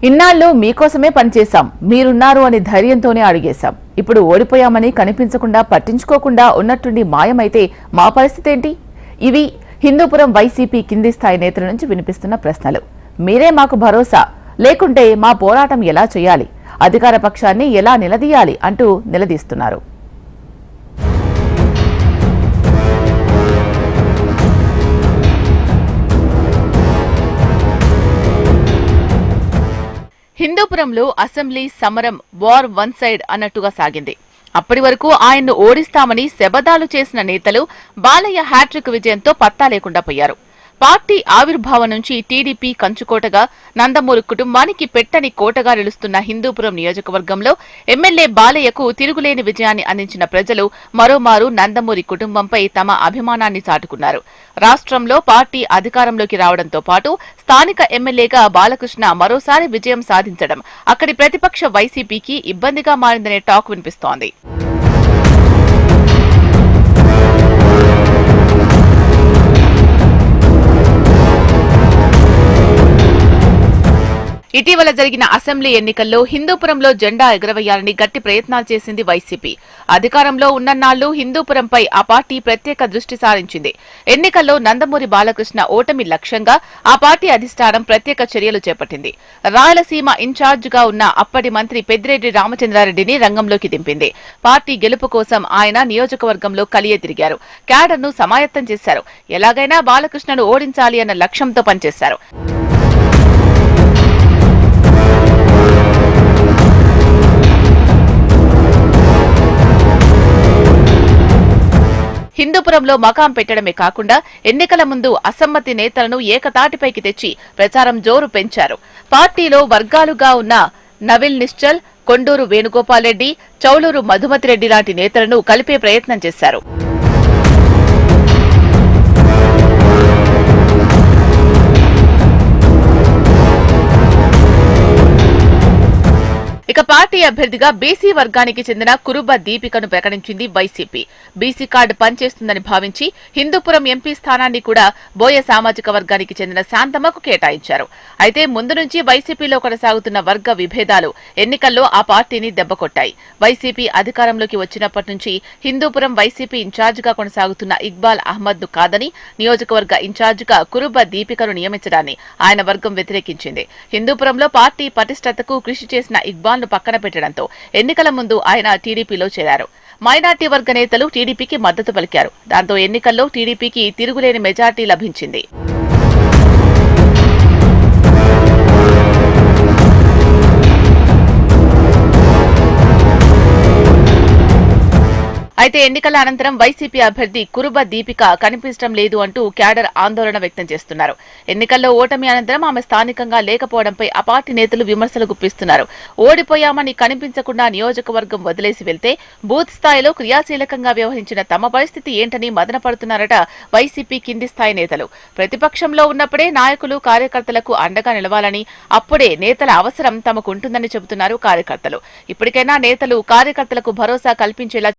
ఇన్నాళ్ళు మీకోసమే పనిచేశాం, మీరున్నారు అని ధైర్యంతోనే అడిగేశాం. ఇప్పుడు ఓడిపోయామని కనిపించకుండా పట్టించుకోకుండా ఉన్నట్టుండి మాయమైతే మా పరిస్థితి ఏంటి? ఇవి హిందూపురం వైసీపీ కింది స్థాయి నేతల నుంచి వినిపిస్తున్న ప్రశ్నలు. మీరే మాకు భరోసా, లేకుంటే మా పోరాటం ఎలా చేయాలి, అధికార పక్షాన్ని ఎలా నిలదీయాలి అంటూ నిలదీస్తున్నారు. హిందూపురంలో అసెంబ్లీ సమరం వార్ వన్ సైడ్ అన్నట్టుగా సాగింది. అప్పటి వరకు ఆయన్ను ఓడిస్తామని శబదాలు చేసిన నేతలు బాలయ్య హ్యాట్రిక్ విజయంతో పత్తా లేకుండా పోయారు. పార్టీ ఆవిర్భావం నుంచి టీడీపీ కంచుకోటగా, నందమూరి కుటుంబానికి పెట్టని కోటగా నిలుస్తున్న హిందూపురం నియోజకవర్గంలో ఎమ్మెల్యే బాలయ్యకు తిరుగులేని విజయాన్ని అందించిన ప్రజలు మరోమారు నందమూరి కుటుంబంపై తమ అభిమానాన్ని చాటుకున్నారు. రాష్ట్రంలో పార్టీ అధికారంలోకి రావడంతో పాటు స్థానిక ఎమ్మెల్యేగా బాలకృష్ణ మరోసారి విజయం సాధించడం అక్కడి ప్రతిపక్ష వైసీపీకి ఇబ్బందిగా మారిందనే టాక్ వినిపిస్తోంది. ఇటీవల జరిగిన అసెంబ్లీ ఎన్నికల్లో హిందూపురంలో జెండా ఎగరవేయాలని గట్టి ప్రయత్నాలు చేసింది వైసీపీ. అధికారంలో ఉన్నన్నాళ్లు హిందూపురంపై ఆ పార్టీ ప్రత్యేక దృష్టి సారించింది. ఎన్నికల్లో నందమూరి బాలకృష్ణ ఓటమి లక్ష్యంగా ఆ పార్టీ అధిష్టానం ప్రత్యేక చర్యలు చేపట్టింది. రాయలసీమ ఇన్ఛార్జిగా ఉన్న అప్పటి మంత్రి పెద్దిరెడ్డి రామచంద్రారెడ్డిని రంగంలోకి దింపింది. పార్టీ గెలుపు కోసం ఆయన నియోజకవర్గంలో కలియ తిరిగారు. క్యాడర్ను సమాయత్తం చేశారు. ఎలాగైనా బాలకృష్ణను ఓడించాలి అన్న లక్ష్యంతో పనిచేశారు. హిందూపురంలో మకాం పెట్టడమే కాకుండా ఎన్నికల ముందు అసమ్మతి నేతలను ఏకతాటిపైకి తెచ్చి ప్రచారం జోరు పెంచారు. పార్టీలో వర్గాలుగా ఉన్న నవిల్ నిశ్చల్, కొండూరు వేణుగోపాల్ రెడ్డి, చౌలూరు మధుమతిరెడ్డి లాంటి నేతలను కలిపే ప్రయత్నం చేశారు. ఇక పార్టీ అభ్యర్థిగా బీసీ వర్గానికి చెందిన కురుబ దీపికను ప్రకటించింది వైసీపీ. బీసీ కార్డు పనిచేస్తుందని భావించి హిందూపురం ఎంపీ స్థానాన్ని కూడా బోయ సామాజిక వర్గానికి చెందిన శాంతమ్మకు కేటాయించారు. అయితే ముందు నుంచి వైసీపీలో కొనసాగుతున్న వర్గ విభేదాలు ఎన్నికల్లో ఆ పార్టీని దెబ్బకొట్టాయి. వైసీపీ అధికారంలోకి వచ్చినప్పటి నుంచి హిందూపురం వైసీపీ ఇన్ఛార్జిగా కొనసాగుతున్న ఇక్బాల్ అహ్మద్ ను కాదని నియోజకవర్గ ఇన్ఛార్జిగా కురుబ దీపికను నియమించడాన్ని ఆయన వర్గం వ్యతిరేకించింది. హిందూపురంలో పార్టీ పటిష్టతకు కృషి చేసిన ఇక్బాల్ పక్కన పెట్టడంతో ఎన్నికల ముందు ఆయన టీడీపీలో చేరారు. మైనార్టీ వర్గ నేతలు టీడీపీకి మద్దతు పలికారు. దాంతో ఎన్నికల్లో టీడీపీకి తిరుగులేని మెజార్టీ లభించింది. అయితే ఎన్నికల అనంతరం వైసీపీ అభ్యర్థి కురుబ దీపిక కనిపించడం లేదు అంటూ క్యాడర్ ఆందోళన వ్యక్తం చేస్తున్నారు. ఎన్నికల్లో ఓటమి అనంతరం ఆమె స్థానికంగా లేకపోవడంపై ఆ పార్టీ నేతలు విమర్శలు గుప్పిస్తున్నారు. ఓడిపోయామని కనిపించకుండా నియోజకవర్గం వదిలేసి వెళ్తే బూత్ స్థాయిలో క్రియాశీలకంగా వ్యవహరించిన తమ పరిస్థితి ఏంటని మదనపడుతున్నారట వైసీపీ కింది స్థాయి నేతలు. ప్రతిపక్షంలో ఉన్నప్పుడే నాయకులు కార్యకర్తలకు అండగా నిలవాలని, అప్పుడే నేతల అవసరం తమకుంటుందని చెబుతున్నారు కార్యకర్తలు. ఇప్పటికైనా నేతలు కార్యకర్తలకు భరోసా కల్పించేలా